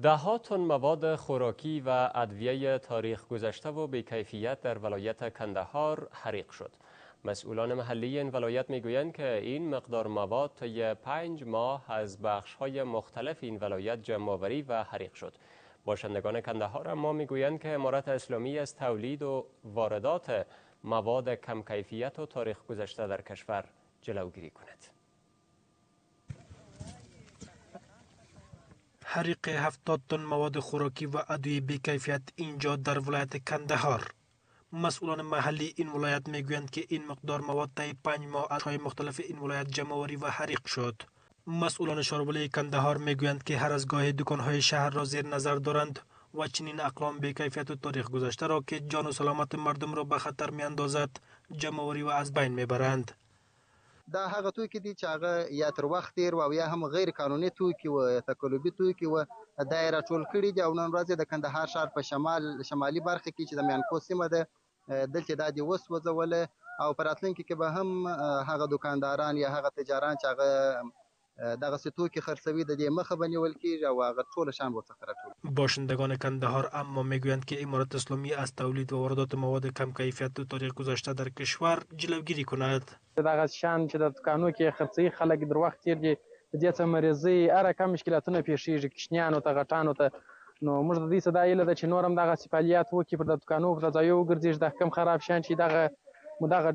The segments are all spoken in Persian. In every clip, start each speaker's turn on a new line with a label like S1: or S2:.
S1: ده‌ها تن مواد خوراکی و ادویه تاریخ گذشته و بی‌کیفیت در ولایت کندهار حریق شد. مسئولان محلی این ولایت میگویند که این مقدار مواد طی 5 ماه از بخش‌های مختلف این ولایت جمع‌آوری و حریق شد. باشندگان کندهار اما میگویند که امارت اسلامی از تولید و واردات مواد کم کیفیت و تاریخ گذشته در کشور جلوگیری کند.
S2: حریق 70 تن مواد خوراکی و ادویه بی‌کیفیت اینجا در ولایت کندهار. مسئولان محلی این ولایت میگویند که این مقدار مواد طی 5 ماه از های مختلف این ولایت جمع‌آوری و حریق شد. مسئولان شارولای کندهار میگویند که هر از گاهی دکان‌های شهر را زیر نظر دارند و چنین اقلام بی‌کیفیت و تاریخ گذشته را که جان و سلامت مردم را به خطر میاندازد جمع‌آوری و از بین میبرند.
S3: دا هغه توکي دي چې هغه یا تر وخت تیر و یا هم غیر قانوني توکي و تکلوبي توکي و دایره ټول کړي دي او نن ورځ د کندهار ښار په شمالي برخه کې چې د میانکو سیمه ده دلته دا دي وسوځوله او په راتلونکي کې به هم هغه دکانداران یا هغه تجاران چې هغه دغه توکي خرڅوي د دې مخه بنول کیږي او هغه ټول شان ورڅخه راټول.
S2: باشندگان کندهار اما میگویند که امارت اسلامی از تولید و واردات مواد کم کیفیت و تاریخ گذشته در کشور جلوگیری کند.
S4: دغه شان چې د دکانو کې خرڅي خلک در وخت تیر دي د دې څه مریضي اره کم مشکلاتونه پیښیږي کشنیانو ته غټانو ته نو موږ د دې صدا ایله د چې نورم دغه فعالیت وکړي پر د دکانو پر ځایو ګرځي د کم خراب شان چې دغه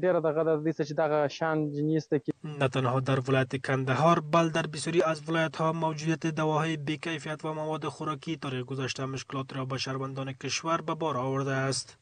S4: ډیره دغه د دې چې دغه شان جنیست کی
S2: نه تنها در ولایت کندهار بل در بسیاری از ولایت ها موجودیت دواهای بی‌کیفیت و مواد خوراکی تاریخ گذشته مشکلات را به شهروندان کشور به بار آورده است.